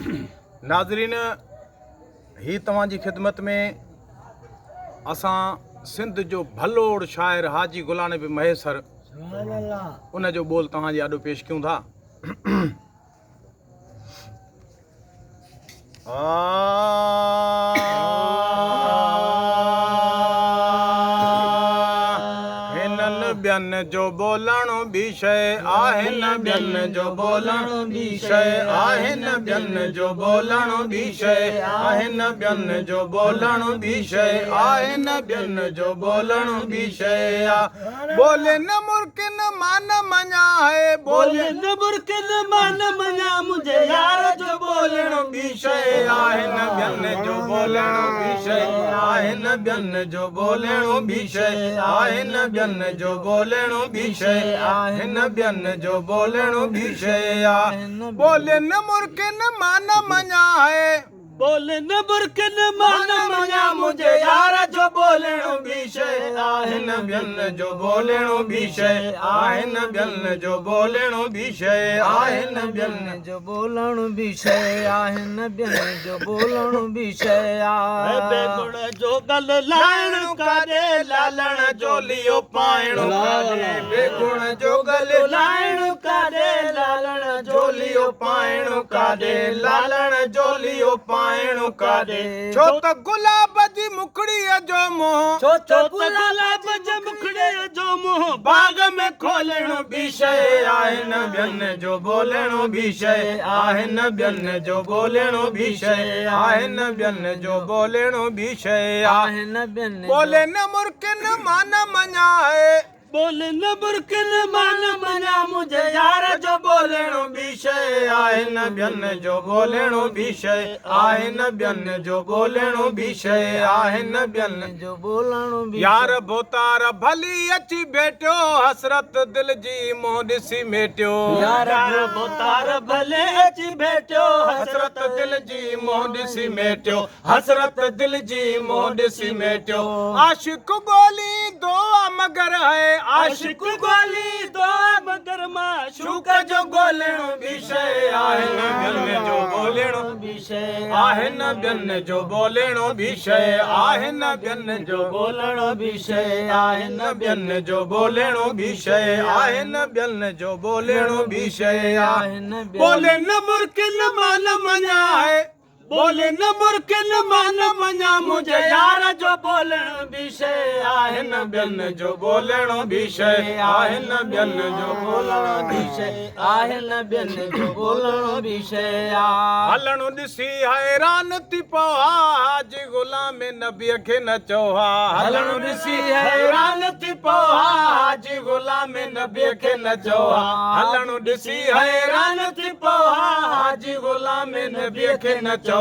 नाज़रीन, ही तव्हांजी ख़िदमत में असां सिंध जो भलोड़ शाइर हाजी गुलाम नबी महेसर उन जो बोल तव्हांजे आॾो पेश कयूं था। ॿियनि जो बोलणो बि शइ आहे न, ॿियनि जो बोलणो बि शइ आहे न, ॿियनि जो बोलणो बि शइ आहे न, ॿियनि जो बोलणो बि शइ आहे न, ॿियनि जो बोलणो बि शइ आहे। बोले न मुर्किन मान मञा है, बोले न मुर्किन मान मञा, मुझे यार जो बोलणो बि शइ आहे न, ॿियनि जो बोलणो बि शइ आहे न, ॿियनि जो बोलणो बि शइ आहे न, ॿियनि जो बोलणो बि शइ आहे न, ॿियनि जो बोलणो बि शइ आहे। बोले न मुर्किन मान मञा है, बोले न मुर्किन मान मञा, मुझे यार जो बोलणो बि शइ आहे न, ॿियनि जो बोलणो बि शइ आहे न, ॿियनि जो बोलणो बि शइ आहे न, ॿियनि जो बोलणो बि शइ आहे न, ॿियनि जो बोलणो बि शइ आहे। बेगुण जो गल लाइण काॾे, लालण चोलियो पाइण काॾे, बेगुण जो गल लाइण काॾे, लालण चोलियो पाइण काॾे, लालण चोलियो पाइण काॾे। छो त गुलाब जी मुखड़ीअ जो मोह, छो त गुलाब जी मुखड़ीअ जो मोह, बाग में खोलणो बि शइ आहे न, ॿियनि जो बोलणो बि शइ आहे न, ॿियनि जो बोलणो बि शइ आहे न, ॿियनि जो बोलणो बि शइ आहे न, ॿियनि बोले न मुर्किन मान मञा है, बोले न मुर्किन मान मञा, मुझे यार जो बोलणो बि शइ आहे न, ॿियनि जो बोलणो बि शइ आहे न, ॿियनि जो बोलणो बि शइ आहे न, ॿियनि जो बोलणो बि। यार बोतार भली अची भेटियो, हसरत दिल जी मोह ॾिसी मेटियो, यार बोतार भले अची भेटियो, हसरत दिल जी मोह ॾिसी मेटियो, हसरत दिल जी मोह ॾिसी मेटियो। आशिक गोली दुआ मगर है, आशिक गोली दुआ मगर माशूक जो गोलणो बि शइ आहे न, ॿियनि जो बोलणो बि शइ आहे न, ॿियनि जो बोलणो बि शइ आहे न, ॿियनि जो बोलणो बि शइ आहे न, ॿियनि जो बोलणो बि शइ आहे न, ॿियनि जो बोलणो बि शइ आहे न। बोले न मुर्किन मान मञा है, बोले न मुर्किन मान मञा, मुझे यार जो बोलणो बि शइ आहे न, ॿियनि जो बोलणो बि शइ आहे न, ॿियनि जो बोलणो बि शइ आहे न, ॿियनि जो बोलणो बि शइ आहे। हलणो ॾिसी हैरान थी पवा, हाजी गुलाम नबीअ खे न चोहा, हलणो ॾिसी हैरान थी पवा, हाजी गुलाम नबीअ खे न चोहा, हलणो ॾिसी हैरान थी पवा, हाजी गुलाम नबीअ खे न चोहा,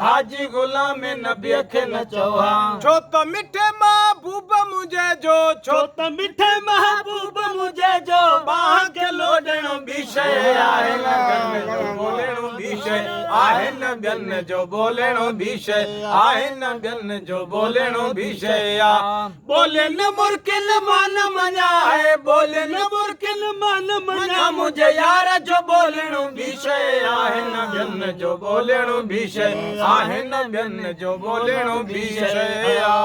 हाजी गुलाम नबीअ खे न चोहा। छो त मिठे महबूब मुंहिंजे जो, छो त मिठे महबूब मुंहिंजे जो, बाह खे लोॾणो बि शइ आहे न, ॿियनि जो बोलणो बि शइ आहे न, ॿियनि जो बोलणो बि शइ आहे न, ॿियनि जो बोलणो बि शइ आहे। बोले न मुर्किन मान मञा है, बोले न मुर्किन मान मञा, मुझे यार जो बोलणो बि शइ आहे न, ॿियनि जो बोलणो बि शइ आहे न, ॿियनि जो बोलणो बि शइ आहे।